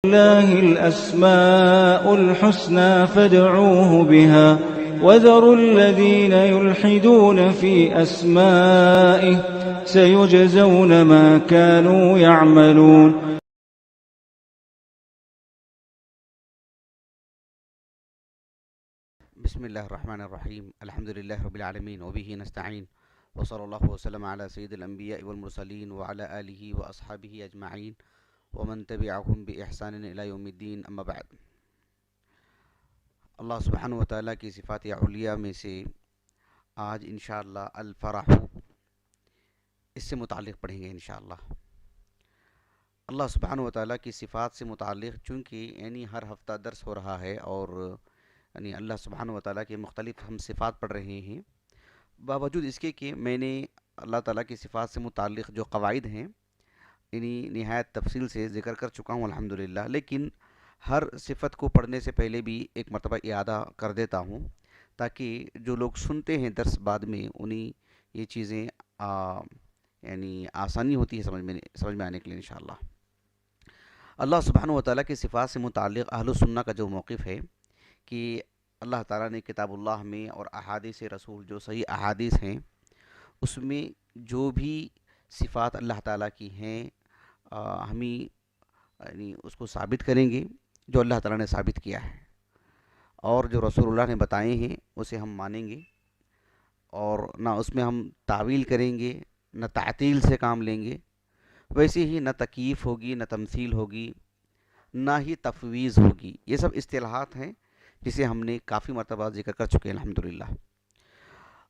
لله الأسماء الحسنى فادعوه بها وذروا الذين يلحدون في أسمائه سيجزون ما كانوا يعملون. بسم الله الرحمن الرحيم. الحمد لله رب العالمين وبه نستعين وصلى الله وسلم على سيد الأنبياء والمرسلين وعلى آله وأصحابه أجمعين ومن تبعهم بإحسان إلى يوم الدين. اما بعد. اللہ سبحانہ و تعالیٰ کی صفات علیہ میں سے آج انشاءاللہ الفرح، اس سے متعلق پڑھیں گے انشاءاللہ. اللہ سبحانہ و تعالیٰ کی صفات سے متعلق چونکہ ہر ہفتہ درس ہو رہا ہے اور اللہ سبحانہ و تعالیٰ کے مختلف ہم صفات پڑھ رہے ہیں، باوجود اس کے کہ میں نے اللہ تعالیٰ کی صفات سے متعلق جو قواعد ہیں نہایت تفصیل سے ذکر کر چکا ہوں الحمدللہ، لیکن ہر صفت کو پڑھنے سے پہلے بھی ایک مرتبہ اعادہ کر دیتا ہوں تاکہ جو لوگ سنتے ہیں درس بعد میں انہیں یہ چیزیں آسانی ہوتی ہے سمجھ میں آنے کے لیے انشاءاللہ. اللہ سبحانہ و تعالیٰ کی صفات سے متعلق اہل السنہ کا جو موقف ہے کہ اللہ تعالیٰ نے کتاب اللہ میں اور احادیث رسول جو صحیح احادیث ہیں اس میں جو بھی صفات اللہ تعالیٰ کی ہیں ہمیں اس کو ثابت کریں گے جو اللہ تعالیٰ نے ثابت کیا ہے، اور جو رسول اللہ نے بتائے ہیں اسے ہم مانیں گے، اور نہ اس میں ہم تعویل کریں گے نہ تعطیل سے کام لیں گے. ویسے ہی نہ تکییف ہوگی نہ تمثیل ہوگی نہ ہی تفویض ہوگی. یہ سب اصطلاحات ہیں جسے ہم نے کافی مرتبہ ذکر کر چکے ہیں الحمدللہ.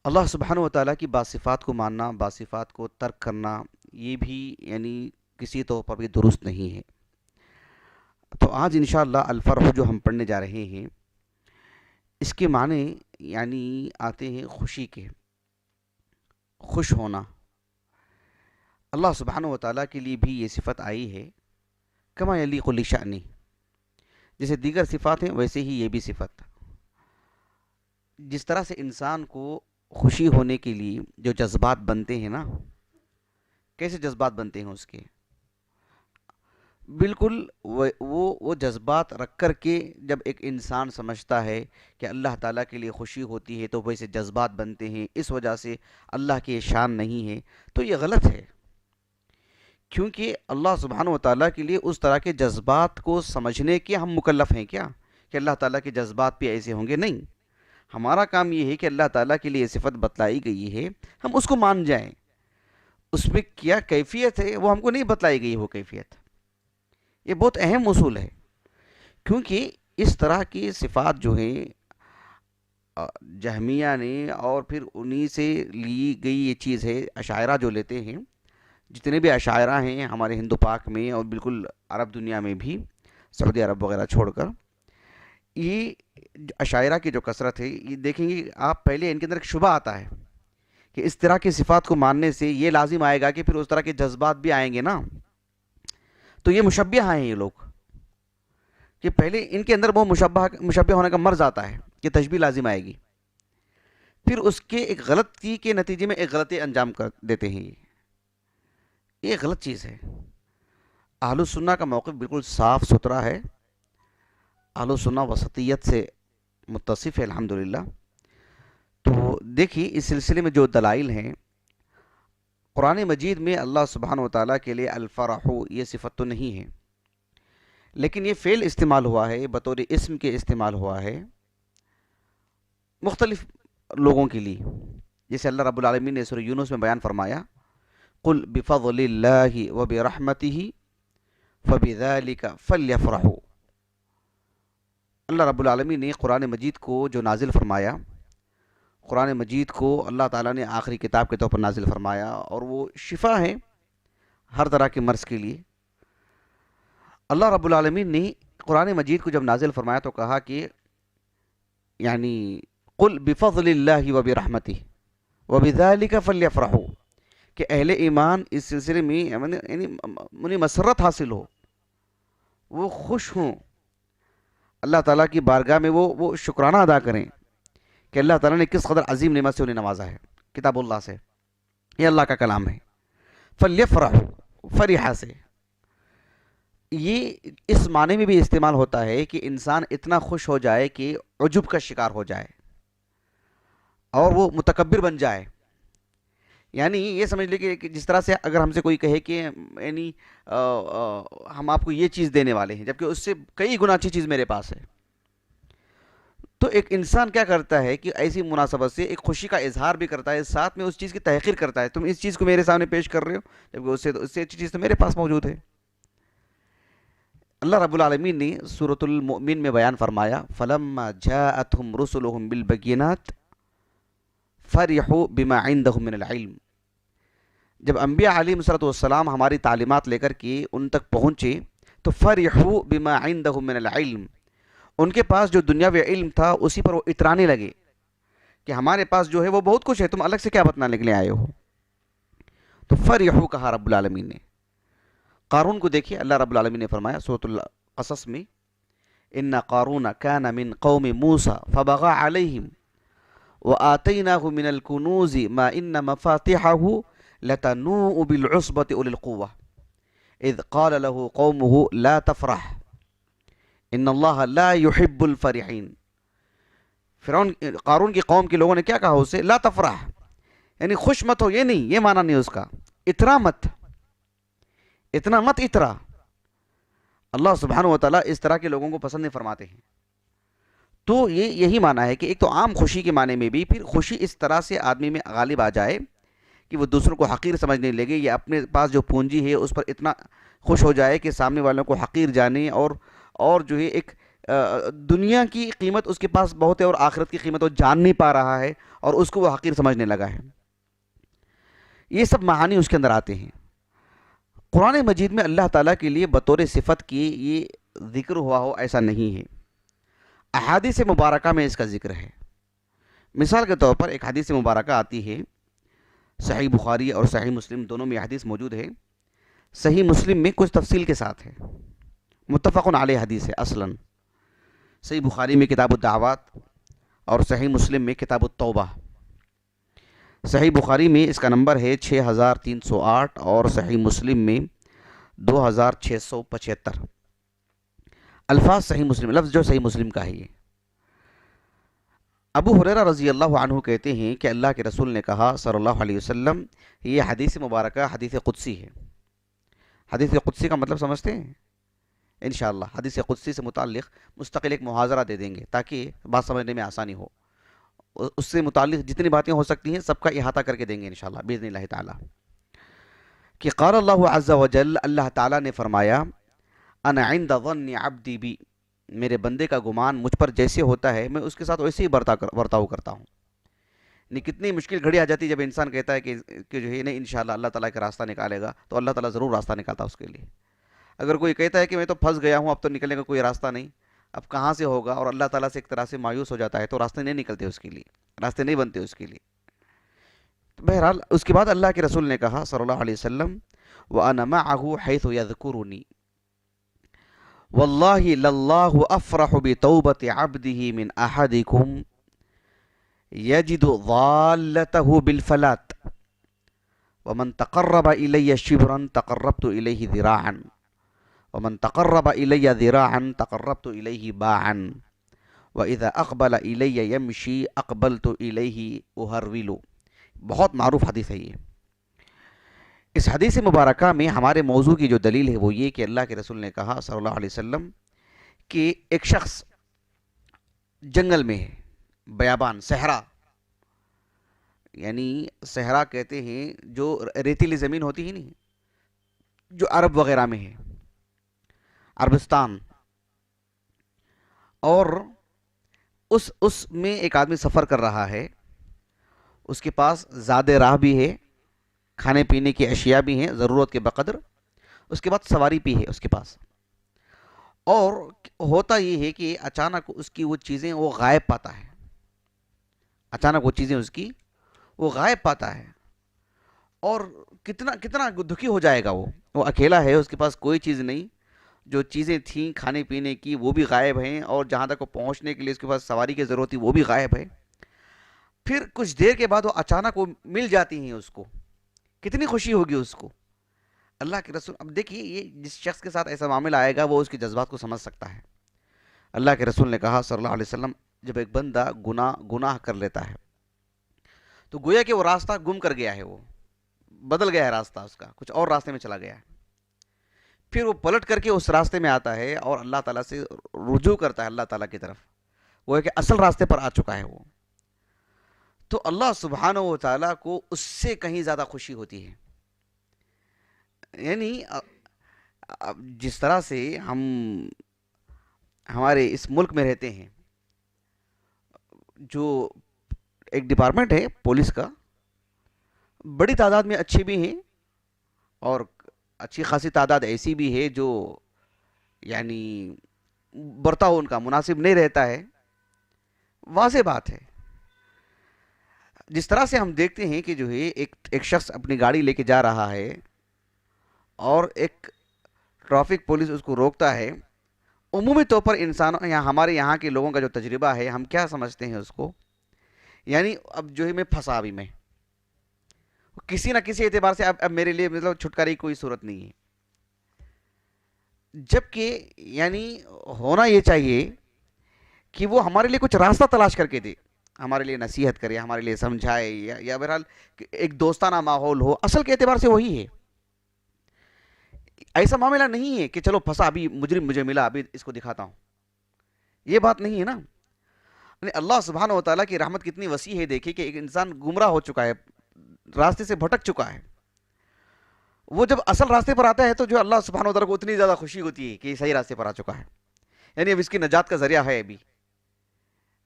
اللہ سبحانہ و تعالیٰ کی بعض صفات کو ماننا، بعض صفات کو ترک کرنا، یہ بھی کسی طور پر بھی درست نہیں ہے. تو آج انشاءاللہ الفرح جو ہم پڑھنے جا رہے ہیں اس کے معنی آتے ہیں خوشی کے، خوش ہونا. اللہ سبحانہ و تعالیٰ کے لیے بھی یہ صفت آئی ہے کما یلیق لشأنہ، جیسے دیگر صفات ہیں ویسے ہی یہ بھی صفت. جس طرح سے انسان کو خوشی ہونے کے لیے جو جذبات بنتے ہیں نا، کیسے جذبات بنتے ہیں اس کے، بالکل وہ جذبات رکھ کر کے جب ایک انسان سمجھتا ہے کہ اللہ تعالیٰ کے لیے خوشی ہوتی ہے تو ویسے جذبات بنتے ہیں، اس وجہ سے اللہ کی شان نہیں ہے، تو یہ غلط ہے. کیونکہ اللہ سبحانہ و تعالیٰ کے لیے اس طرح کے جذبات کو سمجھنے کے ہم مکلف ہیں کیا کہ اللہ تعالیٰ کے جذبات بھی ایسے ہوں گے؟ نہیں. ہمارا کام یہ ہے کہ اللہ تعالیٰ کے لیے صفت بتلائی گئی ہے ہم اس کو مان جائیں. اس میں کیا کیفیت ہے وہ ہم کو نہیں بتلائی گئی وہ کیفیت. یہ بہت اہم اصول ہے، کیونکہ اس طرح کی صفات جو ہیں جہمیہ نے اور پھر انہی سے لی گئی یہ چیز ہے. اشاعرہ جو لیتے ہیں، جتنے بھی اشاعرہ ہیں ہمارے ہندو پاک میں اور بالکل عرب دنیا میں بھی، سعودی عرب وغیرہ چھوڑ کر، یہ اشاعرہ کی جو کثرت ہے یہ دیکھیں گے آپ، پہلے ان کے اندر ایک شبہ آتا ہے کہ اس طرح کی صفات کو ماننے سے یہ لازم آئے گا کہ پھر اس طرح کے جذبات بھی آئیں گے نا. تو یہ مشبہ ہیں یہ لوگ، کہ پہلے ان کے اندر وہ مشبہ ہونے کا مرض آتا ہے کہ تشبیہ لازم آئے گی، پھر اس کے ایک غلطی کے نتیجے میں ایک غلطی انجام کر دیتے ہیں. یہ غلط چیز ہے. اہل السنہ کا موقف بالکل صاف ستھرا ہے. اہل السنہ وسطیت سے متصف ہے الحمدللہ. تو دیکھیے اس سلسلے میں جو دلائل ہیں، قرآن مجید میں اللہ سبحانہ و تعالیٰ کے لیے الفرح یہ صفت تو نہیں ہے، لیکن یہ فعل استعمال ہوا ہے، بطور اسم کے استعمال ہوا ہے مختلف لوگوں کے لیے. جیسے اللہ رب العالمین نے سورہ یونس میں بیان فرمایا قل بفضل اللہ وبرحمتہ فبذلک فلیفرحوا. اللہ رب العالمین نے قرآن مجید کو جو نازل فرمایا، قرآن مجید کو اللہ تعالیٰ نے آخری کتاب کے طور پر نازل فرمایا، اور وہ شفا ہے ہر طرح کے مرض کے لیے. اللہ رب العالمین نے قرآن مجید کو جب نازل فرمایا تو کہا کہ قل بفضل اللہ وبرحمتہ وبذلک فلیفرحوا، کہ اہل ایمان اس سلسلے میں انہیں مسرت حاصل ہو، وہ خوش ہوں، اللہ تعالیٰ کی بارگاہ میں وہ شکرانہ ادا کریں کہ اللہ تعالیٰ نے کس قدر عظیم نعمت سے انہیں نوازا ہے، کتاب اللہ سے، یہ اللہ کا کلام ہے. فلیفرحوا، فرحہ سے، یہ اس معنی میں بھی استعمال ہوتا ہے کہ انسان اتنا خوش ہو جائے کہ عجب کا شکار ہو جائے اور وہ متکبر بن جائے. یعنی یہ سمجھ لے کہ جس طرح سے اگر ہم سے کوئی کہے کہ یعنی ہم آپ کو یہ چیز دینے والے ہیں جبکہ اس سے کئی گنا اچھی چیز میرے پاس ہے، تو ایک انسان کیا کرتا ہے کہ ایسی مناسبت سے ایک خوشی کا اظہار بھی کرتا ہے، ساتھ میں اس چیز کی تحقیر کرتا ہے. تم اس چیز کو میرے سامنے پیش کر رہے ہو جبکہ اس سے اچھی چیز تو میرے پاس موجود ہے. اللہ رب العالمین نے سورۃ المؤمن میں بیان فرمایا فَلَمَّا جَاءَتْهُمْ رُسُلُهُمْ بِالْبَيِّنَاتِ فَرِحُوا بِمَا عِندَهُم مِّنَ الْعِلْمِ. جب انبیاء علیہم الصلوۃ والسلام ہماری تعلیمات لے کر کے ان تک پہنچے تو فَرِحُوا بِمَا عِندَهُم مِّنَ الْعِلْمِ، ان کے پاس جو دنیاوی علم تھا اسی پر وہ اترانے لگے کہ ہمارے پاس جو ہے وہ بہت کچھ ہے، تم الگ سے کیا بتانے کے لیے آئے ہو. تو فَرِحُوا کہا رب العالمین نے. قارون کو دیکھیے، اللہ رب العالمین نے فرمایا سورۃ القصص میں ان قارون کان من قوم موسیٰ فبغى علیہم وآتیناہ من الکنوز ما ان مفاتحہ لتنوء بالعصبۃ اولي القوہ اذ قال له قومه لا تفرح ان اللہ لا يحب الفرحین. فرعون قارون کی قوم کے لوگوں نے کیا کہا اسے؟ لا تفرح، یعنی خوش مت ہو، یہ نہیں، یہ معنی نہیں اس کا، اترا مت، اتنا مت اترا. اللہ سبحانہ وتعالیٰ اس طرح کے لوگوں کو پسند نہیں فرماتے ہیں. تو یہی معنی ہے کہ ایک تو عام خوشی کے معنی میں بھی، پھر خوشی اس طرح سے آدمی میں غالب آ جائے کہ وہ دوسروں کو حقیر سمجھنے لگے یا اپنے پاس جو پونجی ہے اس پر اتنا خوش ہو جائے کہ سامنے والوں کو حقیر جانے اور جو ہے ایک دنیا کی قیمت اس کے پاس بہت ہے اور آخرت کی قیمت وہ جان نہیں پا رہا ہے اور اس کو وہ حقیر سمجھنے لگا ہے. یہ سب معانی اس کے اندر آتے ہیں. قرآن مجید میں اللہ تعالیٰ کے لیے بطور صفت کی یہ ذکر ہوا ہو ایسا نہیں ہے. احادیث مبارکہ میں اس کا ذکر ہے. مثال کے طور پر ایک حدیث مبارکہ آتی ہے، صحیح بخاری اور صحیح مسلم دونوں میں حدیث موجود ہے. صحیح مسلم میں کچھ تفصیل کے ساتھ ہے، متفق علیہ حدیث ہے اصلاً. صحیح بخاری میں کتاب الدعوات اور صحیح مسلم میں کتاب التوبہ. صحیح بخاری میں اس کا نمبر ہے 6308 اور صحیح مسلم میں 2675. الفاظ صحیح مسلم، لفظ جو صحیح مسلم کا ہے یہ. ابو ہریرہ رضی اللہ عنہ کہتے ہیں کہ اللہ کے رسول نے کہا صلی اللہ علیہ وسلم، یہ حدیث مبارکہ حدیث قدسی ہے. حدیث قدسی کا مطلب سمجھتے ہیں؟ انشاءاللہ حدیث قدسی سے متعلق مستقل ایک محاضرہ دے دیں گے تاکہ بات سمجھنے میں آسانی ہو. اس سے متعلق جتنی باتیں ہو سکتی ہیں سب کا احاطہ کر کے دیں گے انشاءاللہ باذن اللہ تعالی. کہ قال اللہ عز وجل، اللہ تعالیٰ نے فرمایا انا عند ظن عبدی بی، میرے بندے کا گمان مجھ پر جیسے ہوتا ہے میں اس کے ساتھ ویسے ہی برتاؤ کرتا ہوں. نہیں کتنی مشکل گھڑی آ جاتی ہے جب انسان کہتا ہے کہ جو ہے نہیں انشاءاللہ اللہ تعالیٰ کا راستہ نکالے گا، تو اللہ تعالیٰ ضرور راستہ نکالتا اس کے لیے. اگر کوئی کہتا ہے کہ میں تو پھنس گیا ہوں، اب تو نکلنے کا کوئی راستہ نہیں، اب کہاں سے ہوگا، اور اللہ تعالیٰ سے ایک طرح سے مایوس ہو جاتا ہے، تو راستے نہیں نکلتے اس کے لیے، راستے نہیں بنتے اس کے لیے. بہرحال اس کے بعد اللہ کے رسول نے کہا صلی اللہ علیہ وسلم وَأَنَا مَعَهُ حَيْثُ يَذْكُرُنِي وَاللَّهِ لَلَّهُ أَفْرَحُ بِتَوْبَةِ عَبْدِهِ مِنْ أَحَدِكُمْ يَجِدُ ضَالَّتَهُ بِالْفَلَاتِ وَمَنْ تَقَرَّبَ إِلَيَّ شِبْرًا تَقَرَّبْتُ إِلَيْهِ ذِرَاعًا وَمَنْ تَقَرَّبَ إِلَيَّ ذِرَاعًا تَقَرَّبْتُ إِلَيْهِ بَاعًا وَإِذَا أَقْبَلَ إِلَيَّ يَمْشِي أَقْبَلْتُ إِلَيْهِ أُهَرْوِلُ. بہت معروف حدیث ہے یہ. اس حدیث مبارکہ میں ہمارے موضوع کی جو دلیل ہے وہ یہ کہ اللہ کے رسول نے کہا صلی اللہ علیہ وسلم کہ ایک شخص جنگل میں ہے، بیابان، صحرا، یعنی صحرا کہتے ہیں جو ریتیلی زمین ہوتی ہے نہیں، جو عرب وغیرہ میں ہے، عربستان، اور اس میں ایک آدمی سفر کر رہا ہے. اس کے پاس زاد راہ بھی ہے، کھانے پینے کی اشیاء بھی ہیں ضرورت کے بقدر، اس کے بعد سواری بھی ہے اس کے پاس. اور ہوتا یہ ہے کہ اچانک اس کی وہ چیزیں وہ غائب پاتا ہے، اچانک وہ چیزیں اس کی وہ غائب پاتا ہے. اور کتنا دکھی ہو جائے گا. وہ اکیلا ہے، اس کے پاس کوئی چیز نہیں، جو چیزیں تھیں کھانے پینے کی وہ بھی غائب ہیں، اور جہاں تک وہ پہنچنے کے لیے اس کے پاس سواری کی ضرورت تھی وہ بھی غائب ہے. پھر کچھ دیر کے بعد وہ اچانک وہ مل جاتی ہیں اس کو. کتنی خوشی ہوگی اس کو. اللہ کے رسول، اب دیکھیے یہ جس شخص کے ساتھ ایسا معاملہ آئے گا وہ اس کے جذبات کو سمجھ سکتا ہے۔ اللہ کے رسول نے کہا صلی اللہ علیہ وسلم، جب ایک بندہ گناہ کر لیتا ہے تو گویا کہ وہ راستہ گم کر گیا ہے، وہ بدل گیا ہے راستہ، اس کا کچھ اور راستے میں چلا گیا ہے، پھر وہ پلٹ کر کے اس راستے میں آتا ہے اور اللہ تعالیٰ سے رجوع کرتا ہے، اللہ تعالیٰ کی طرف، وہ ہے کہ اصل راستے پر آ چکا ہے وہ، تو اللہ سبحانہ و تعالیٰ کو اس سے کہیں زیادہ خوشی ہوتی ہے۔ یعنی جس طرح سے ہم ہمارے اس ملک میں رہتے ہیں، جو ایک ڈپارٹمنٹ ہے پولیس کا، بڑی تعداد میں اچھی بھی ہیں اور اچھی خاصی تعداد ایسی بھی ہے جو یعنی برتاؤ ان کا مناسب نہیں رہتا ہے، واضح بات ہے۔ جس طرح سے ہم دیکھتے ہیں کہ جو ہے ایک شخص اپنی گاڑی لے کے جا رہا ہے اور ایک ٹریفک پولیس اس کو روکتا ہے، عمومی طور پر انسانوں ہمارے یہاں کے لوگوں کا جو تجربہ ہے، ہم کیا سمجھتے ہیں اس کو، یعنی اب جو ہے میں پھنسا، ابھی میں کسی نہ کسی اعتبار سے اب میرے لیے مطلب چھٹکارے کی کوئی صورت نہیں ہے، جبکہ یعنی ہونا یہ چاہیے کہ وہ ہمارے لیے کچھ راستہ تلاش کر کے دے، ہمارے لیے نصیحت کرے، ہمارے لیے سمجھائے، یا بہرحال ایک دوستانہ ماحول ہو، اصل کے اعتبار سے وہی ہے۔ ایسا معاملہ نہیں ہے کہ چلو پھنسا، ابھی مجرم مجھے ملا، ابھی اس کو دکھاتا ہوں، یہ بات نہیں ہے نا۔ اللہ سبحانہ و تعالیٰ کی رحمت کتنی وسیع ہے، دیکھیں کہ ایک انسان گمراہ ہو چکا ہے، راستے سے بھٹک چکا ہے، وہ جب اصل راستے پر آتا ہے تو جو اللہ سبحانہ و تعالیٰ کو اتنی زیادہ خوشی ہوتی ہے کہ یہ صحیح راستے پر آ چکا ہے، یعنی اب اس کی نجات کا ذریعہ ہے،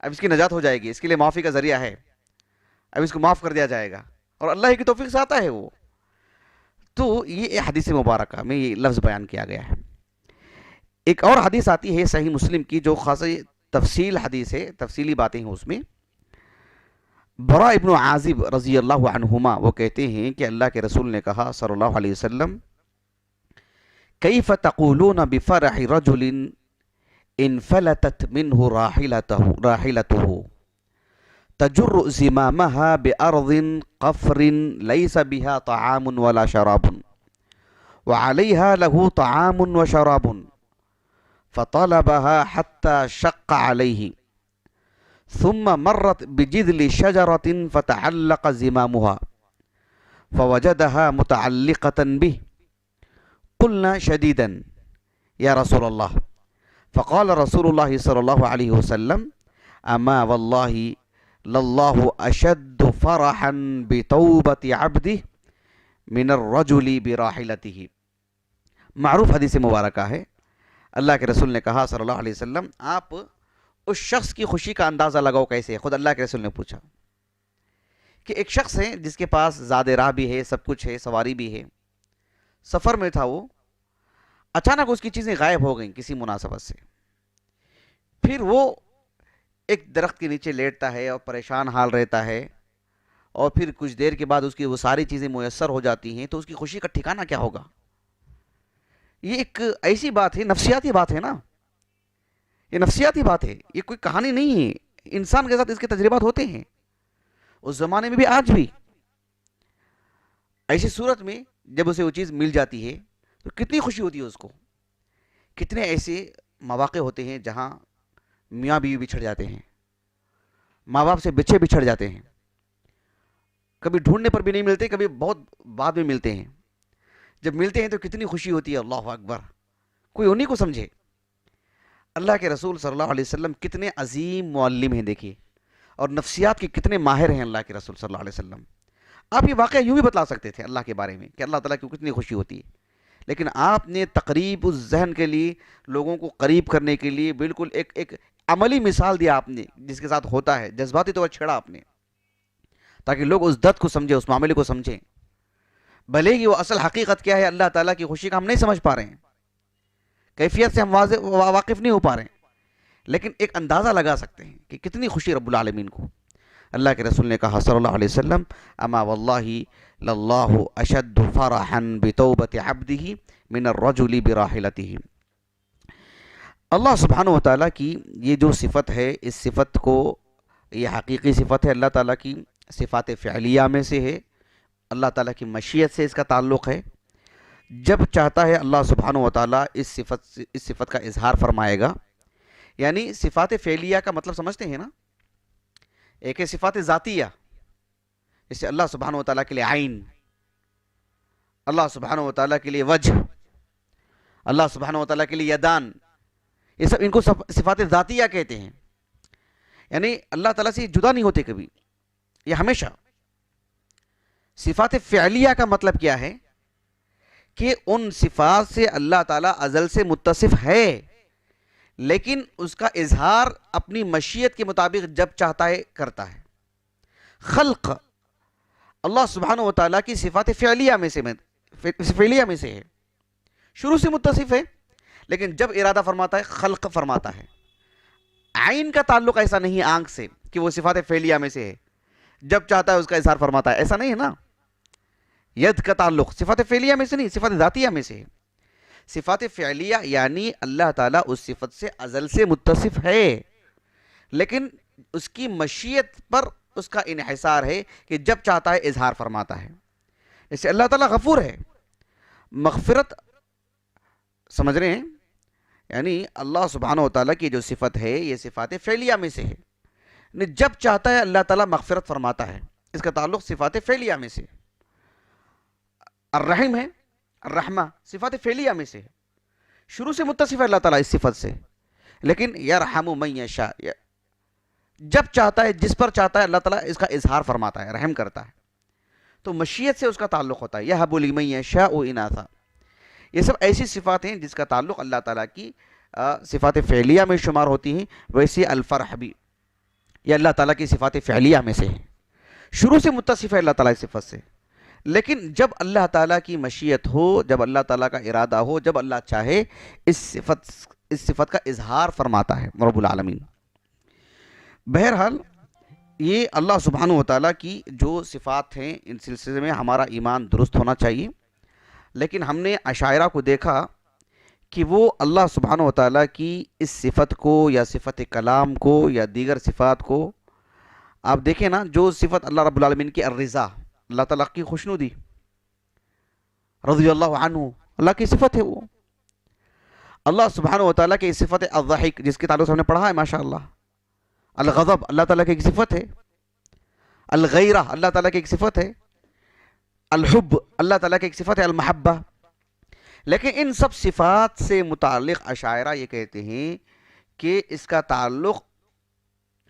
اب اس کی نجات ہو جائے گی، اس کے لیے معافی کا ذریعہ ہے، اب اس کو معاف کر دیا جائے گا، اور اللہ کی توفیق سے آتا ہے وہ۔ تو یہ حدیث مبارکہ میں یہ لفظ بیان کیا گیا ہے۔ ایک اور حدیث آتی ہے صحیح مسلم کی، جو خاصی تفصیل حدیث ہے، تفصیلی باتیں ہیں اس میں۔ برا ابن عازب رضی اللہ عنہما وہ کہتے ہیں کہ اللہ کے رسول نے کہا صلی اللہ علیہ وسلم، کیف تقولون بفرح رجل انفلتت منه راحلته تجر زمامها بأرض قفر ليس بها طعام ولا شراب وعليها له طعام وشراب فطلبها حتى شق عليه ثم مرت بجذل شجرة فتعلق زمامها فوجدها متعلقة به قلنا شديدا يا رسول الله فقال رسول الله صلى الله عليه وسلم أما والله لله أشد فرحا بتوبة عبده من الرجل براحلته۔ معروف حدیث مبارکہ ہے، اللہ کے رسول نے کہا صلی اللہ علیہ وسلم، آپ اس شخص کی خوشی کا اندازہ لگاؤ کیسے ہے۔ خود اللہ کے رسول نے پوچھا کہ ایک شخص ہے جس کے پاس زاد راہ بھی ہے، سب کچھ ہے، سواری بھی ہے، سفر میں تھا، وہ اچانک اس کی چیزیں غائب ہو گئیں کسی مناسبت سے، پھر وہ ایک درخت کے نیچے لیٹتا ہے اور پریشان حال رہتا ہے، اور پھر کچھ دیر کے بعد اس کی وہ ساری چیزیں میسر ہو جاتی ہیں، تو اس کی خوشی کا ٹھکانہ کیا ہوگا؟ یہ ایک ایسی بات ہے، نفسیاتی بات ہے نا، یہ نفسیاتی بات ہے، یہ کوئی کہانی نہیں ہے، انسان کے ساتھ اس کے تجربات ہوتے ہیں، اس زمانے میں بھی آج بھی۔ ایسی صورت میں جب اسے وہ چیز مل جاتی ہے تو کتنی خوشی ہوتی ہے اس کو۔ کتنے ایسے مواقع ہوتے ہیں جہاں میاں بیوی بچھڑ جاتے ہیں، ماں باپ سے بچے بچھڑ جاتے ہیں، کبھی ڈھونڈنے پر بھی نہیں ملتے، کبھی بہت بعد میں ملتے ہیں، جب ملتے ہیں تو کتنی خوشی ہوتی ہے، اللہ اکبر، کوئی انہی کو سمجھے۔ اللہ کے رسول صلی اللہ علیہ وسلم کتنے عظیم معلم ہیں، دیکھیے، اور نفسیات کے کتنے ماہر ہیں اللہ کے رسول صلی اللہ علیہ وسلم۔ آپ یہ واقعہ یوں بھی بتلا سکتے تھے اللہ کے بارے میں کہ اللہ تعالیٰ کی کتنی خوشی ہوتی ہے، لیکن آپ نے تقریب اس ذہن کے لیے، لوگوں کو قریب کرنے کے لیے بالکل ایک عملی مثال دیا آپ نے، جس کے ساتھ ہوتا ہے، جذباتی طور پر چھڑا آپ نے، تاکہ لوگ اس درد کو سمجھیں، اس معاملے کو سمجھیں، بھلے ہی وہ اصل حقیقت کیا ہے اللہ تعالیٰ کی خوشی کا ہم نہیں سمجھ پا رہے ہیں، کیفیت سے ہم واقف نہیں ہو پا رہے ہیں، لیکن ایک اندازہ لگا سکتے ہیں کہ کتنی خوشی رب العالمین کو۔ اللہ کے رسول نے کہا صلی اللہ علیہ وسلم، اما واللہ للہ اشد فرحا بتوبۃ عبدہ من الرجل براحلتہ۔ اللہ سبحانہ و تعالیٰ کی یہ جو صفت ہے، اس صفت کو، یہ حقیقی صفت ہے اللہ تعالیٰ کی، صفات فعلیہ میں سے ہے، اللہ تعالیٰ کی مشیت سے اس کا تعلق ہے۔ جب چاہتا ہے اللہ سبحانہ و تعالیٰ اس صفت کا اظہار فرمائے گا. یعنی صفات فعلیہ کا مطلب سمجھتے ہیں نا؟ ایک ہے صفات ذاتیہ، جیسے اللہ سبحانہ و تعالیٰ کے لیے عین، اللہ سبحانہ و تعالیٰ کے لیے وجہ، اللہ سبحانہ و تعالیٰ کے لیے یدان، یہ سب ان کو صفات ذاتیہ کہتے ہیں. یعنی اللہ تعالیٰ سے جدا نہیں ہوتے کبھی، یہ ہمیشہ. صفات فعلیہ کا مطلب کیا ہے کہ ان صفات سے اللہ تعالیٰ ازل سے متصف ہے، لیکن اس کا اظہار اپنی مشیت کے مطابق جب چاہتا ہے کرتا ہے. خلق اللہ سبحانہ و تعالیٰ کی صفات فعلیہ میں سے ہے، شروع سے متصف ہے، لیکن جب ارادہ فرماتا ہے خلق فرماتا ہے. عین کا تعلق ایسا نہیں ہے آنکھ سے کہ وہ صفات فعلیہ میں سے ہے، جب چاہتا ہے اس کا اظہار فرماتا ہے، ایسا نہیں ہے نا. ید کا تعلق صفات فعلیہ میں سے نہیں، صفات ذاتیہ میں سے ہے. صفات فعلیہ یعنی اللہ تعالیٰ اس صفت سے ازل سے متصف ہے، لیکن اس کی مشیت پر اس کا انحصار ہے کہ جب چاہتا ہے اظہار فرماتا ہے. جیسے اللہ تعالیٰ غفور ہے، مغفرت سمجھ رہے ہیں؟ یعنی اللہ سبحانہ و تعالیٰ کی جو صفت ہے یہ صفات فعلیہ میں سے ہے، یعنی جب چاہتا ہے اللہ تعالیٰ مغفرت فرماتا ہے، اس کا تعلق صفات فعلیہ میں سے. الرحیم ہے، الرحمہ صفات فعلیہ میں سے ہے، شروع سے متصف ہے اللہ تعالیٰ اس صفت سے، لیکن یرحم من یشاء، جب چاہتا ہے جس پر چاہتا ہے اللہ تعالیٰ اس کا اظہار فرماتا ہے، رحم کرتا ہے. تو مشیت سے اس کا تعلق ہوتا ہے. یہب لمن یشاء اناثا، یہ سب ایسی صفات ہیں جس کا تعلق اللہ تعالیٰ کی صفات فعلیہ میں شمار ہوتی ہیں. ویسے الفرح بھی یہ اللہ تعالیٰ کی صفات فعلیہ میں سے ہے، شروع سے متصف ہے اللہ تعالیٰ اس صفت سے، لیکن جب اللہ تعالیٰ کی مشیت ہو، جب اللہ تعالیٰ کا ارادہ ہو، جب اللہ چاہے اس صفت کا اظہار فرماتا ہے رب العالمین. بہرحال یہ اللہ سبحانہ و تعالیٰ کی جو صفات ہیں ان سلسلے میں ہمارا ایمان درست ہونا چاہیے. لیکن ہم نے اشاعرہ کو دیکھا کہ وہ اللہ سبحانہ و تعالیٰ کی اس صفت کو یا صفت کلام کو یا دیگر صفات کو، آپ دیکھیں نا، جو صفت اللہ رب العالمین کی الرضا، اللہ تعالیٰ کی خوشنودی، رضی اللہ عنہ اللہ کی صفت ہے. وہ اللہ سبحانہ و تعالیٰ کی صفت الضحک جس کے تعلق سے ہم نے پڑھا ہے ماشاءاللہ. الغضب اللہ تعالیٰ کی ایک صفت ہے. الغیرہ اللہ تعالیٰ کی ایک صفت ہے. الحب اللہ تعالیٰ کی ایک صفت ہے. المحبہ. لیکن ان سب صفات سے متعلق اشاعرہ یہ کہتے ہیں کہ اس کا تعلق،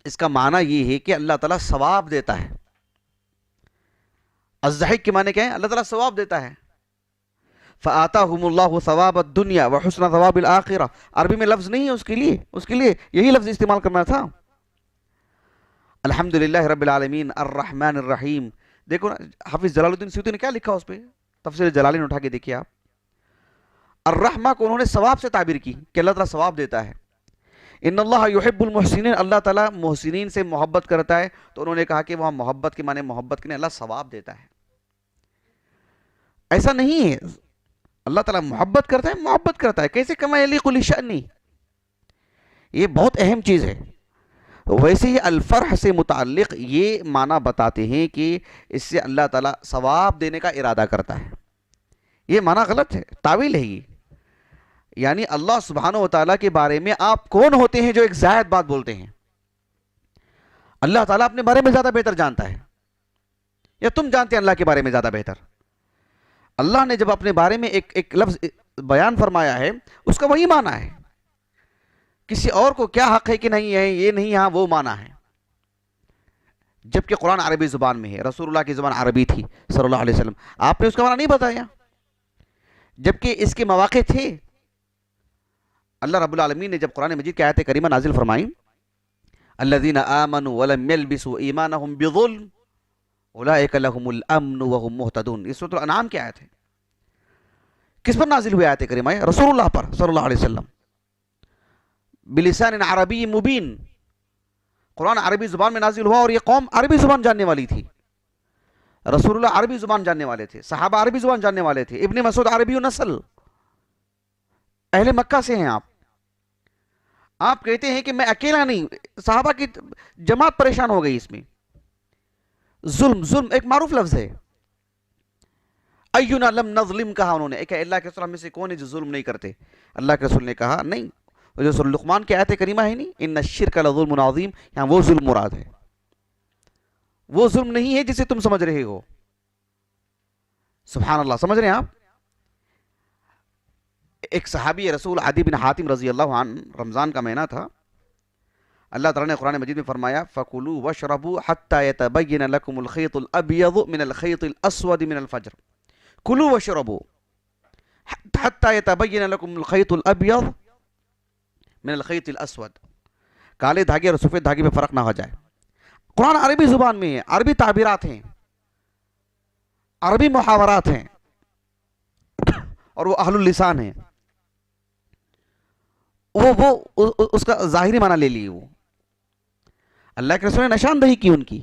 اس کا معنی یہ ہے کہ اللہ تعالیٰ ثواب دیتا ہے. الضحک کے معنی کیا ہے؟ اللہ تعالیٰ ثواب دیتا ہے. فآتاہم اللہ ثواب الدنیا وحسن ثواب الآخرہ. عربی میں لفظ نہیں ہے اس کے لیے یہی لفظ استعمال کرنا تھا. الحمدللہ رب العالمین الرحمن الرحیم. دیکھو نا حافظ جلال الدین سیوطی نے کیا لکھا اس پہ، تفسیر جلالین اٹھا کے دیکھیے آپ. الرحمہ کو انہوں نے ثواب سے تعبیر کی کہ اللہ تعالیٰ ثواب دیتا ہے. ان اللہ یحب المحسنین، اللہ تعالیٰ محسنین سے محبت کرتا ہے. تو انہوں نے کہا کہ وہاں محبت کے معنی محبت کے نہیں، اللہ ثواب دیتا ہے. ایسا نہیں ہے، اللہ تعالیٰ محبت کرتا ہے کیسے؟ کما یلیق لشأنہ. یہ بہت اہم چیز ہے. ویسے ہی الفرح سے متعلق یہ معنی بتاتے ہیں کہ اس سے اللہ تعالیٰ ثواب دینے کا ارادہ کرتا ہے. یہ معنی غلط ہے، تعویل ہے یہ. یعنی اللہ سبحانہ و تعالیٰ کے بارے میں آپ کون ہوتے ہیں جو ایک زائد بات بولتے ہیں؟ اللہ تعالیٰ اپنے بارے میں زیادہ بہتر جانتا ہے، یا تم جانتے ہیں اللہ کے بارے میں زیادہ بہتر؟ اللہ نے جب اپنے بارے میں ایک لفظ بیان فرمایا ہے، اس کا وہی معنی ہے. کسی اور کو کیا حق ہے کہ نہیں ہے، یہ نہیں، ہاں وہ معنی ہے. جبکہ قرآن عربی زبان میں ہے، رسول اللہ کی زبان عربی تھی صلی اللہ علیہ وسلم، آپ نے اس کا معنی نہیں بتایا، جبکہ اس کے مواقع تھے. اللہ رب العالمین نے جب قرآن مجید کی آیت کریمہ نازل فرمائیں، الذین آمنوا ولم یلبسوا ایمانہم بظلم اولئک لہم الامن وہم مہتدون. یہ سورۃ الانعام کی آیت ہے. کس پر نازل ہوئی آیت کریمہ؟ رسول اللہ پر صلی اللہ علیہ وسلم، بلسان عربی مبین. قرآن عربی زبان میں نازل ہوا اور یہ قوم عربی زبان جاننے والی تھی. رسول اللہ عربی زبان جاننے والے تھے، صحابہ عربی زبان جاننے والے تھے. ابن مسعود عربی نسل، اہل مکہ سے ہیں آپ کہتے ہیں کہ میں اکیلا نہیں، صحابہ کی جماعت پریشان ہو گئی اس میں. ظلم ایک معروف لفظ ہے. اینا لم نظلم کہا انہوں نے، کہ اللہ کے رسول میں سے کون ہے جو ظلم نہیں کرتے؟ اللہ کے رسول نے کہا نہیں، جو سورہ لقمان کی آیت کریمہ ہے نہیں، ان الشرک لظلم عظیم، یہاں وہ ظلم مراد ہے، وہ ظلم نہیں ہے جسے تم سمجھ رہے ہو۔ سبحان اللہ، سمجھ رہے ہیں آپ؟ ایک صحابی رسول عدی بن حاتم رضی اللہ عنہ، رمضان کا مہینہ تھا، اللہ تعالیٰ نے قرآن مجید میں فرمایا فَكُلُوا وَاشْرَبُوا حَتَّى يَتَبَيَّنَ لَكُمُ الْخَيْطُ الْأَبْيَضُ مِنَ الْخَيْطِ الْأَسْوَدِ مِنَ الْفَجْرِ كُلُوا وَاشْرَبُوا حَتَّى يَتَبَيَّنَ لَكُمُ الْخَيْطُ الْأَبْيَضُ مِنَ الْخَيْطِ الْأَسْوَدِ، کالے دھاگے اور سفید دھاگے میں فرق نہ ہو جائے۔ قرآن عربی زبان میں ہے، عربی تعبیرات ہیں، عربی محاورات ہیں، اور وہ اہل اللسان ہیں، وہ اس کا ظاہری معنی لے لیے۔ وہ اللہ کے رسول نے نشاندہی کی ان کی،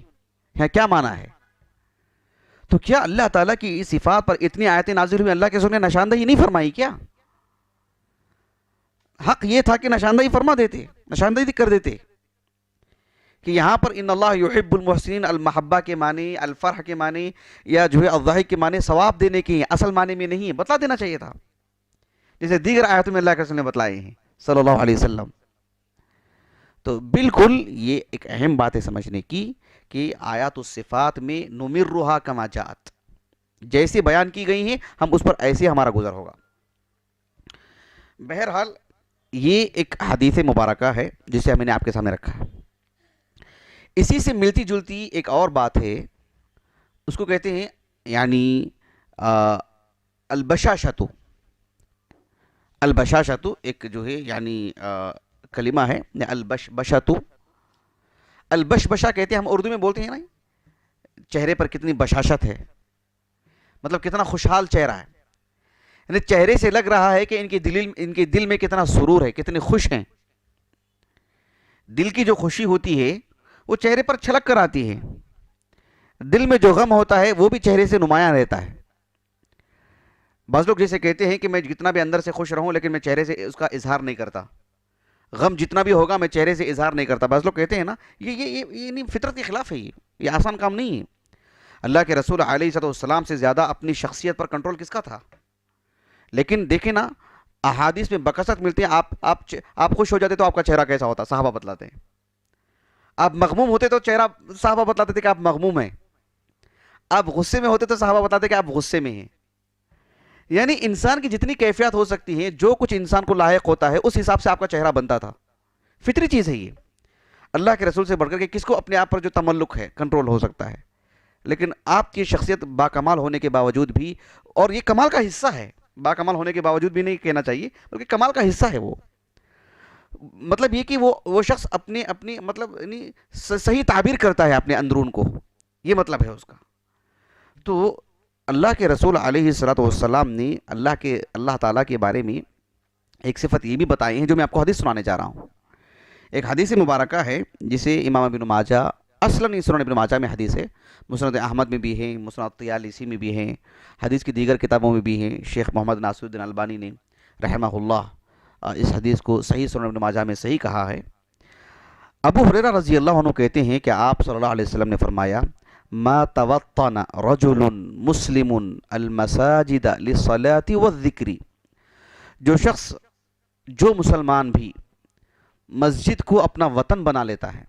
یہاں کیا معنی ہے؟ تو کیا اللہ تعالیٰ کی اس صفات پر اتنی آیتیں نازل ہوئی، اللہ کے رسول نے نشاندہی نہیں فرمائی کیا؟ حق یہ تھا کہ نشاندہی فرما دیتے، نشاندہی کر دیتے کہ یہاں پر ان اللہ یحب المحسنین، المحبہ کے معنی، الفرح کے معنی، یا جو ہے الضحک کے معنی ثواب دینے کے ہیں، اصل معنی میں نہیں ہے، بتلا دینا چاہیے تھا، جیسے دیگر آیتوں میں اللہ کے رسول نے بتلائے ہیں صلی اللہ علیہ وسلم۔ تو بالکل یہ ایک اہم بات ہے سمجھنے کی کہ آیات الصفات میں نمرھا کما جاءت، جیسے بیان کی گئی ہیں ہم اس پر ایسے ہمارا گزر ہوگا۔ بہرحال یہ ایک حدیث مبارکہ ہے جسے میں نے آپ کے سامنے رکھا ہے۔ اسی سے ملتی جلتی ایک اور بات ہے، اس کو کہتے ہیں یعنی البشاشتو۔ البشاشتو ایک جو ہے یعنی کلمہ ہے، البشبشتو، البشبشہ کہتے ہیں، ہم اردو میں بولتے ہیں نا چہرے پر کتنی بشاشت ہے، مطلب کتنا خوشحال چہرہ ہے، یعنی چہرے سے لگ رہا ہے کہ ان کے دل میں کتنا سرور ہے، کتنے خوش ہیں۔ دل کی جو خوشی ہوتی ہے وہ چہرے پر چھلک کر آتی ہے، دل میں جو غم ہوتا ہے وہ بھی چہرے سے نمایاں رہتا ہے۔ بعض لوگ جیسے کہتے ہیں کہ میں جتنا بھی اندر سے خوش رہوں لیکن میں چہرے سے اس کا اظہار نہیں کرتا، غم جتنا بھی ہوگا میں چہرے سے اظہار نہیں کرتا۔ بعض لوگ کہتے ہیں نا یہ نہیں، فطرت کے خلاف ہے، یہ آسان کام نہیں ہے۔ اللہ کے رسول علیہ السلام سے زیادہ اپنی شخصیت پر کنٹرول کس کا تھا؟ لیکن دیکھیں نا احادیث میں بکثرت ملتے ہیں، آپ خوش ہو جاتے تو آپ کا چہرہ کیسا ہوتا، صحابہ بتلاتے ہیں۔ آپ مغموم ہوتے تو چہرہ صحابہ بتلاتے تھے کہ آپ مغموم ہیں، آپ غصے میں ہوتے تو صحابہ بتاتے کہ آپ غصے میں ہیں۔ یعنی انسان کی جتنی کیفیات ہو سکتی ہیں، جو کچھ انسان کو لاحق ہوتا ہے اس حساب سے آپ کا چہرہ بنتا تھا، فطری چیز ہے یہ۔ اللہ کے رسول سے بڑھ کر کے کس کو اپنے آپ پر جو تملق ہے کنٹرول ہو سکتا ہے؟ لیکن آپ کی شخصیت باکمال ہونے کے باوجود بھی، اور یہ کمال کا حصہ ہے، باکمال ہونے کے باوجود بھی نہیں کہنا چاہیے بلکہ کمال کا حصہ ہے وہ، مطلب یہ کہ وہ شخص اپنی مطلب صحیح تعبیر کرتا ہے اپنے اندرون کو، یہ مطلب ہے اس کا۔ تو اللہ کے رسول علیہ السلام نے اللہ تعالیٰ کے بارے میں ایک صفت یہ بھی بتائی ہے جو میں آپ کو حدیث سنانے جا رہا ہوں۔ ایک حدیث مبارکہ ہے جسے امام ابن ماجہ، اصلاً سنن ابن ماجہ میں حدیث ہے، مسند احمد میں بھی ہے، مسند طیالسی میں بھی ہے، حدیث کی دیگر کتابوں میں بھی ہیں۔ شیخ محمد ناصر الدین البانی نے رحمہ اللہ اس حدیث کو صحیح سنن ابن ماجہ میں صحیح کہا ہے۔ ابو ہریرہ رضی اللہ عنہ کہتے ہیں کہ آپ صلی اللہ علیہ وسلم نے فرمایا ما توطن رجل مسلم المساجد للصلاة والذکر، جو مسلمان بھی مسجد کو اپنا وطن بنا لیتا ہے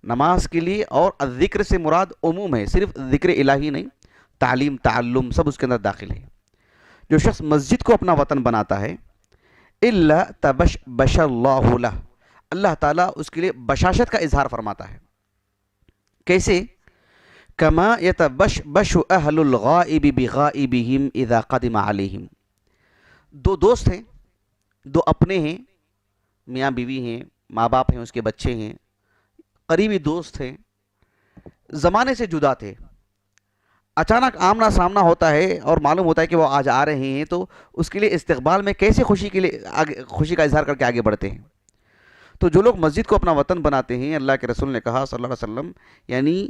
نماز کے لیے، اور الذکر سے مراد عموم ہے، صرف ذکر الہی نہیں، تعلیم تعلم سب اس کے اندر داخل ہے۔ جو شخص مسجد کو اپنا وطن بناتا ہے الا تبشبش اللہ لہ، اللہ تعالیٰ اس کے لیے بشاشت کا اظہار فرماتا ہے۔ کیسے؟ کما یتبشبش اہل الغائب بغائبہم اذا قدم علیہم، دو دوست ہیں، دو اپنے ہیں، میاں بیوی ہیں، ماں باپ ہیں، اس کے بچے ہیں، قریبی دوست ہیں، زمانے سے جدا تھے، اچانک آمنا سامنا ہوتا ہے اور معلوم ہوتا ہے کہ وہ آج آ رہے ہیں، تو اس کے لیے استقبال میں کیسے خوشی کا اظہار کر کے آگے بڑھتے ہیں۔ تو جو لوگ مسجد کو اپنا وطن بناتے ہیں، اللہ کے رسول نے کہا صلی اللہ علیہ وسلم، یعنی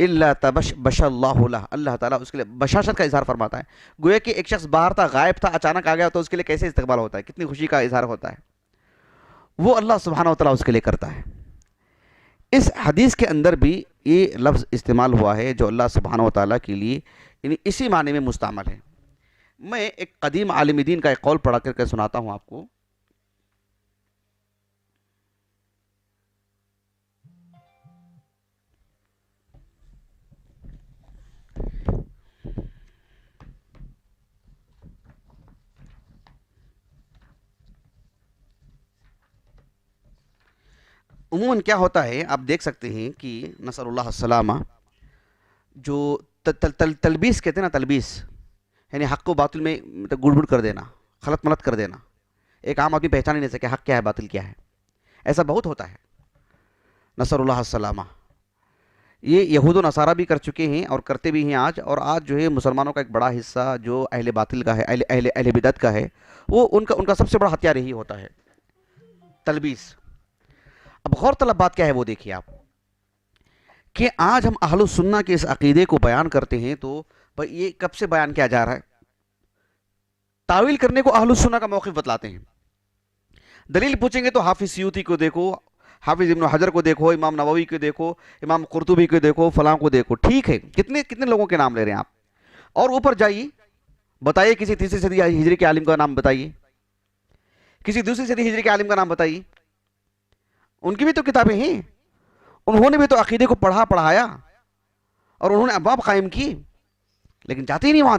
الا تبشبش اللہ لہ، اللہ تعالیٰ اس کے لیے بشاشت کا اظہار فرماتا ہے۔ گویا کہ ایک شخص باہر تھا، غائب تھا، اچانک آ گیا تو اس کے لیے کیسے استقبال ہوتا ہے، کتنی خوشی کا اظہار ہوتا ہے، وہ اللہ سبحانہ وتعالیٰ اس کے لیے کرتا ہے۔ اس حدیث کے اندر بھی یہ لفظ استعمال ہوا ہے جو اللہ سبحانہ وتعالیٰ کے لیے یعنی اسی معنی میں مستعمل ہے۔ میں ایک قدیم عالم دین کا ایک قول پڑھا کر کے سناتا ہوں آپ کو۔ عموماً کیا ہوتا ہے، آپ دیکھ سکتے ہیں کہ نسأل اللہ السلامہ، جو تلبیس کہتے ہیں نا، تلبیس یعنی حق و باطل میں گڑ گڑ کر دینا، خلط ملط کر دینا، ایک عام آدمی پہچان ہی نہیں سکے حق کیا ہے باطل کیا ہے، ایسا بہت ہوتا ہے، نسأل اللہ السلامہ۔ یہ یہود و نصارہ بھی کر چکے ہیں اور کرتے بھی ہیں آج، اور آج جو ہے مسلمانوں کا ایک بڑا حصہ جو اہل باطل کا ہے، اہل بدعت کا ہے، وہ ان کا سب سے بڑا ہتھیار یہی ہوتا ہے، تلبیس۔ اب غور طلب بات کیا ہے وہ دیکھیے آپ، کہ آج ہم اہل السنہ کے اس عقیدے کو بیان کرتے ہیں تو بھئی یہ کب سے بیان کیا جا رہا ہے؟ تعویل کرنے کو اہل السنہ کا موقف بتلاتے ہیں۔ دلیل پوچھیں گے تو حافظ سیوطی کو دیکھو، حافظ ابن حجر کو دیکھو، امام نووی کو دیکھو، امام قرطبی کو دیکھو، فلاں کو دیکھو، ٹھیک ہے، کتنے لوگوں کے نام لے رہے ہیں آپ؟ اور اوپر جائیے، بتائیے کسی تیسری صدی ہجری کے عالم کا نام بتائیے، کسی دوسری صدی ہجری کے عالم کا نام بتائیے۔ ان کی بھی تو کتابیں ہیں، انہوں نے بھی تو عقیدے کو پڑھایا اور انہوں نے ابواب قائم کی، لیکن جاتے ہی نہیں وہاں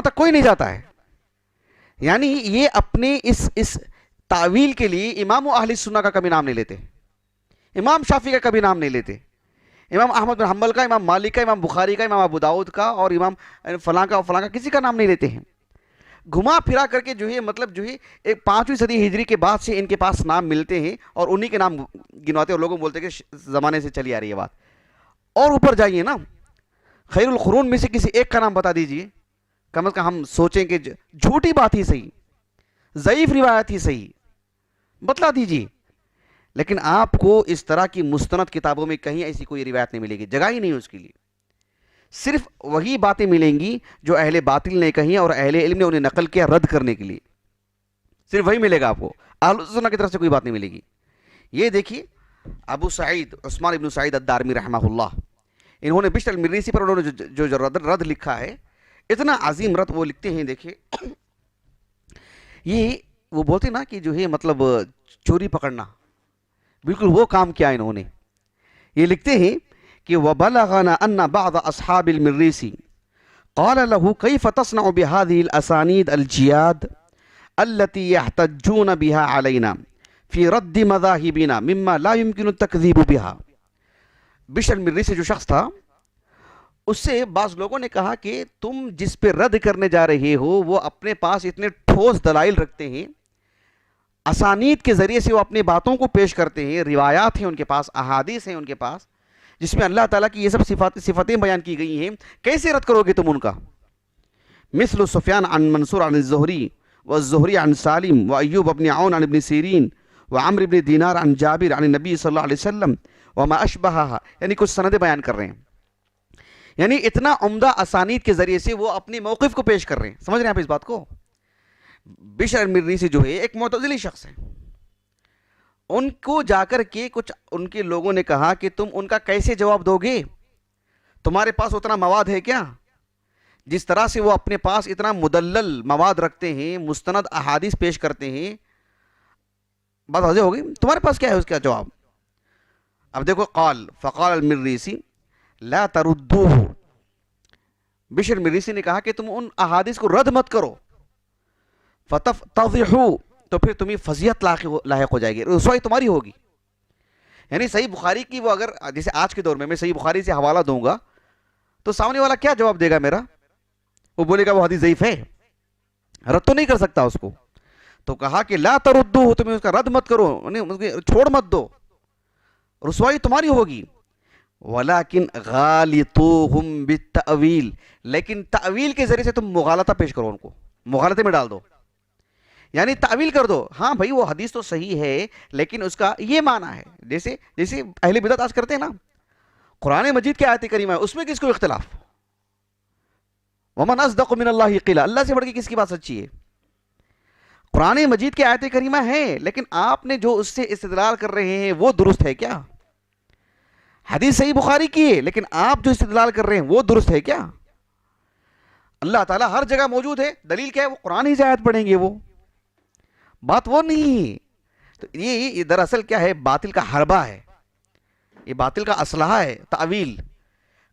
تک کوئی نہیں جاتا ہے۔ یعنی یہ اپنے اس تعویل کے لیے امام اہل سنہ کا کبھی نام نہیں لیتے، امام شافعی کا کبھی نام نہیں لیتے، امام احمد بن حنبل کا، امام مالک کا، امام بخاری کا، امام ابو داؤد کا، اور امام فلاں کا کسی کا نام نہیں لیتے ہیں۔ گھما پھرا کر کے جو ہے مطلب جو ہے ایک 5ویں صدی ہجری کے بعد سے ان کے پاس نام ملتے ہیں اور انہی کے نام گنواتے ہیں، اور لوگوں بولتے ہیں کہ زمانے سے چلی آ رہی ہے بات۔ اور اوپر جائیے نا، خیر القرون میں سے کسی ایک کا نام بتا دیجئے، کم از کم ہم سوچیں کہ جھوٹی بات ہی صحیح، ضعیف روایت ہی صحیح، بتلا دیجئے۔ لیکن آپ کو اس طرح کی مستند کتابوں میں کہیں ایسی کوئی روایت نہیں ملے گی، جگہ ہی نہیں ہے اس کے لیے۔ صرف وہی باتیں ملیں گی جو اہل باطل نے کہیں اور اہل علم نے انہیں نقل کیا رد کرنے کے لیے، صرف وہی ملے گا آپ کو، اہل سنہ کی طرف سے کوئی بات نہیں ملے گی۔ یہ دیکھیے ابو سعید عثمان ابن سعید الدارمی رحمہ اللہ، انہوں نے بشر المریسی پر انہوں نے جو رد لکھا ہے، اتنا عظیم رد وہ لکھتے ہیں۔ دیکھیں یہ وہ بولتے نا کہ جو ہے مطلب چوری پکڑنا، بالکل وہ کام کیا انہوں نے۔ یہ لکھتے ہیں کہ وَبَلَغَنَا أَنَّ بَعْضَ أَصْحَابِ الْمِرِّيسِ قَالَ لَهُ كَيْفَ تَصْنَعُ بِهَذِهِ الْأَسَانِيدِ الْجِيَادِ الَّتِي يَحْتَجُّونَ بِهَا عَلَيْنَا فِي رَدِّ مَذَاهِبِنَا مِمَّا لَا يُمْكِنُ التَّكْذِيبُ بِهَا۔ بشر المریسی جو شخص تھا، اس سے بعض لوگوں نے کہا کہ تم جس پہ رد کرنے جا رہے ہو وہ اپنے پاس اتنے ٹھوس دلائل رکھتے ہیں، اسانید کے ذریعے سے وہ اپنی باتوں کو پیش کرتے ہیں، روایات ہیں ان کے پاس، احادیث ہیں ان کے پاس، جس میں اللہ تعالیٰ کی یہ سب صفتیں بیان کی گئی ہیں، کیسے رد کرو گے تم ان کا؟ مثل سفیان عن منصور عن الزہری والزہری عن سالم وایوب ابن عون عن ابن سیرین وعمر ابن دینار عن جابر عن النبی صلی اللہ علیہ وسلم وما اشبہہا، یعنی کچھ سندیں بیان کر رہے ہیں، یعنی اتنا عمدہ اسانید کے ذریعے سے وہ اپنے موقف کو پیش کر رہے ہیں۔ سمجھ رہے ہیں آپ اس بات کو؟ بشر المریسی جو ہے ایک معتزلی شخص ہے، ان کو جا کر کے کچھ ان کے لوگوں نے کہا کہ تم ان کا کیسے جواب دو گے؟ تمہارے پاس اتنا مواد ہے کیا؟ جس طرح سے وہ اپنے پاس اتنا مدلل مواد رکھتے ہیں، مستند احادیث پیش کرتے ہیں، بات واضح ہو گئی؟ تمہارے پاس کیا ہے اس کا جواب؟ اب دیکھو، فقال المریسی لا تردوه، بشر المریسی نے کہا کہ تم ان احادیث کو رد مت کرو، فتفضحوا، تو پھر تمہیں فضیحت لاحق ہو جائے گی، رسوائی تمہاری ہوگی۔ یعنی صحیح بخاری کی وہ اگر جیسے آج کے دور میں صحیح بخاری سے حوالہ دوں گا تو سامنے والا کیا جواب دے گا میرا؟ وہ بولے گا وہ حدیث ضعیف ہے، رد تو نہیں کر سکتا اس کو۔ تو کہا کہ لا تردوه، تمہیں اس کا رد مت کرو، چھوڑ مت دو، رسوائی تمہاری ہوگی۔ ولیکن غالطوہم بالتأویل، لیکن تعویل کے ذریعے سے تم مغالطہ پیش کرو، ان کو مغالطے میں ڈال دو، یعنی تعویل کر دو۔ ہاں بھائی وہ حدیث تو صحیح ہے لیکن اس کا یہ معنی ہے، جیسے اہل بدعت آج کرتے ہیں نا، قرآن مجید کی آیت کریمہ ہے، اس میں کس کو اختلاف؟ ومن اصدق من اللہ قیلا، اللہ سے بڑھ کے کس کی بات سچی ہے؟ قرآن مجید کی آیت کریمہ ہے، لیکن آپ نے جو اس سے استدلال کر رہے ہیں وہ درست ہے کیا؟ حدیث صحیح بخاری کی ہے، لیکن آپ جو استدلال کر رہے ہیں وہ درست ہے کیا؟ اللہ تعالیٰ ہر جگہ موجود ہے، دلیل کیا ہے؟ وہ قرآن ہی سے آیت پڑھیں گے، وہ بات وہ نہیں ہے۔ تو یہ دراصل کیا ہے؟ باطل کا حربہ ہے، یہ باطل کا اسلحہ ہے، تعویل۔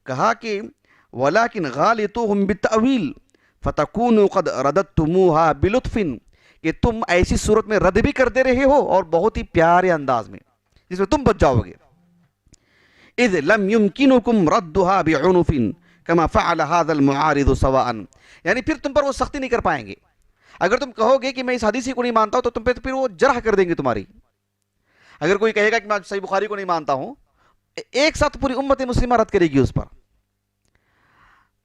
کہا کہ وَلَكِنْ غَالِطُوهُمْ بِالتَّأْوِيلِ فَتَكُونُوا قَدْ رَدَدْتُمُوهَا بِلُطْفٍ، کہ تم ایسی صورت میں رد بھی کرتے رہے ہو اور بہت ہی پیارے انداز میں، جس میں تم بچ جاؤ گے۔ اذ لم يمكنكم ردها بعنف كما فعل هذا المعارض سواء، یعنی پھر تم پر وہ سختی نہیں کر پائیں گے۔ اگر تم کہو گے کہ میں اس حدیث کو نہیں مانتا ہوں تو تم پہ پھر وہ جرح کر دیں گے تمہاری۔ اگر کوئی کہے گا کہ میں صحیح بخاری کو نہیں مانتا ہوں، ایک ساتھ پوری امت مسلمہ رد کرے گی اس پر۔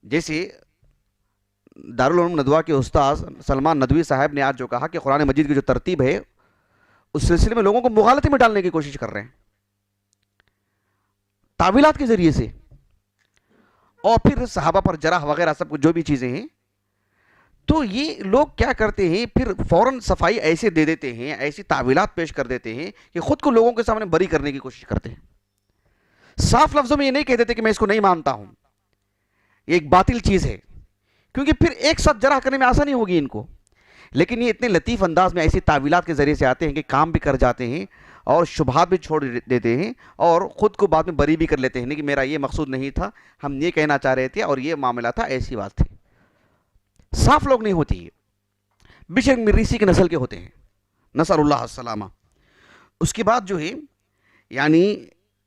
جیسے دارالعلوم ندوہ کے استاذ سلمان ندوی صاحب نے آج جو کہا کہ قرآن مجید کی جو ترتیب ہے اس سلسلے میں لوگوں کو مغالطے میں ڈالنے کی کوشش کر رہے ہیں تعویلات کے ذریعے سے، اور پھر صحابہ پر جرح وغیرہ سب کچھ جو بھی چیزیں ہیں۔ تو یہ لوگ کیا کرتے ہیں؟ پھر فوراً صفائی ایسے دے دیتے ہیں، ایسی تعویلات پیش کر دیتے ہیں کہ خود کو لوگوں کے سامنے بری کرنے کی کوشش کرتے ہیں۔ صاف لفظوں میں یہ نہیں کہہ دیتے کہ میں اس کو نہیں مانتا ہوں، یہ ایک باطل چیز ہے، کیونکہ پھر ایک ساتھ جرح کرنے میں آسانی ہوگی ان کو۔ لیکن یہ اتنے لطیف انداز میں ایسی تعویلات کے ذریعے سے آتے ہیں کہ کام بھی کر جاتے ہیں اور شبہات بھی چھوڑ دیتے ہیں اور خود کو بعد میں بری بھی کر لیتے ہیں کہ میرا یہ مقصود نہیں تھا، ہم یہ کہنا چاہ رہے تھے اور یہ معاملہ تھا، ایسی بات تھی۔ صاف لوگ نہیں ہوتی ہے، بشر مریسی کے نسل کے ہوتے ہیں، نسأل اللہ السلامہ۔ اس کے بعد جو ہے یعنی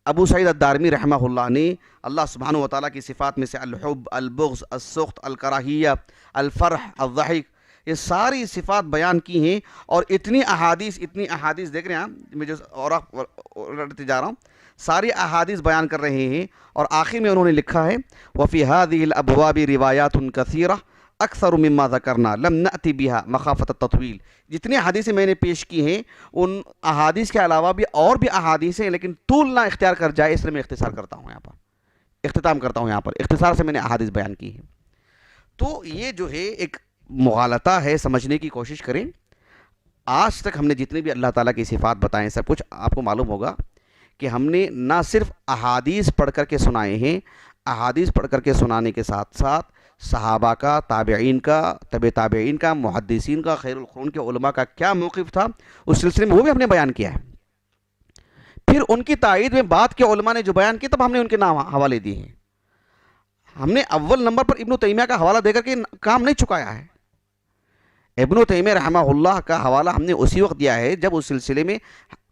ابو سعید الدارمی رحمہ اللہ نے اللہ سبحانہ وتعالیٰ کی صفات میں سے الحب، البغض، السخط، الکراہیہ، الفرح، الضحک، یہ ساری صفات بیان کی ہیں، اور اتنی احادیث دیکھ رہے ہیں آپ، میں جو اور رٹتے جا رہا ہوں، ساری احادیث بیان کر رہے ہیں، اور آخر میں انہوں نے لکھا ہے وَفِي هَذِهِ الْأَبْوَابِ رِوَایَاتٌ كَثِيرَةٌ اکثر مما ذکرنا لم نأتی بها مخافت التطویل۔ جتنی احادیث میں نے پیش کی ہیں ان احادیث کے علاوہ بھی اور بھی احادیث ہیں، لیکن طول نہ اختیار کر جائے اس لیے میں اختصار کرتا ہوں، یہاں پر اختتام کرتا ہوں، یہاں پر اختصار سے میں نے احادیث بیان کی ہیں۔ تو یہ جو ہے ایک مغالطہ ہے، سمجھنے کی کوشش کریں۔ آج تک ہم نے جتنے بھی اللہ تعالیٰ کی صفات بتائیں سب کچھ آپ کو معلوم ہوگا کہ ہم نے نہ صرف احادیث پڑھ کر کے سنائے ہیں، احادیث پڑھ کر کے سنانے کے ساتھ ساتھ صحابہ کا، تابعین کا، تبع تابعین کا، محدثین کا، خیر القرون کے علماء کا کیا موقف تھا اس سلسلے میں وہ بھی ہم نے بیان کیا ہے۔ پھر ان کی تائید میں بعد کے علماء نے جو بیان کیا تب ہم نے ان کے نام حوالے دیے ہیں۔ ہم نے اول نمبر پر ابن تیمیہ کا حوالہ دے کر کے کام نہیں چکایا ہے۔ ابن تیمیہ رحمہ اللہ کا حوالہ ہم نے اسی وقت دیا ہے جب اس سلسلے میں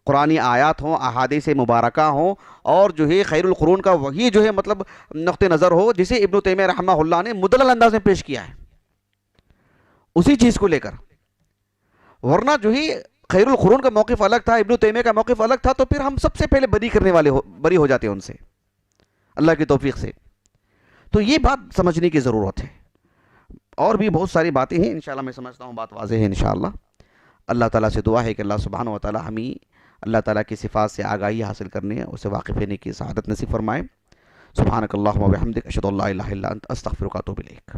قرآنی آیات ہوں، احادیث مبارکہ ہوں، اور جو ہے خیر القرون کا وہی جو ہے مطلب نقطہ نظر ہو جسے ابن تیمیہ رحمہ اللہ نے مدلل انداز میں پیش کیا ہے، اسی چیز کو لے کر۔ ورنہ جو ہی خیر القرون کا موقف الگ تھا، ابن تیمیہ کا موقف الگ تھا، تو پھر ہم سب سے پہلے بری ہو جاتے ہیں ان سے، اللہ کی توفیق سے۔ تو یہ بات سمجھنے کی ضرورت ہے، اور بھی بہت ساری باتیں ہیں، انشاءاللہ میں سمجھتا ہوں بات واضح ہے انشاءاللہ۔ اللہ تعالیٰ سے دعا ہے کہ اللہ سبحانہ وتعالیٰ ہمیں اللہ تعالیٰ کی صفات سے آگاہی حاصل کرنے، اسے واقف ہونے کی سعادت نصیب فرمائے۔ سبحانک اللہم و بحمدک، اشہد ان لا الہ الا انت، استغفرک و اتوب الیک۔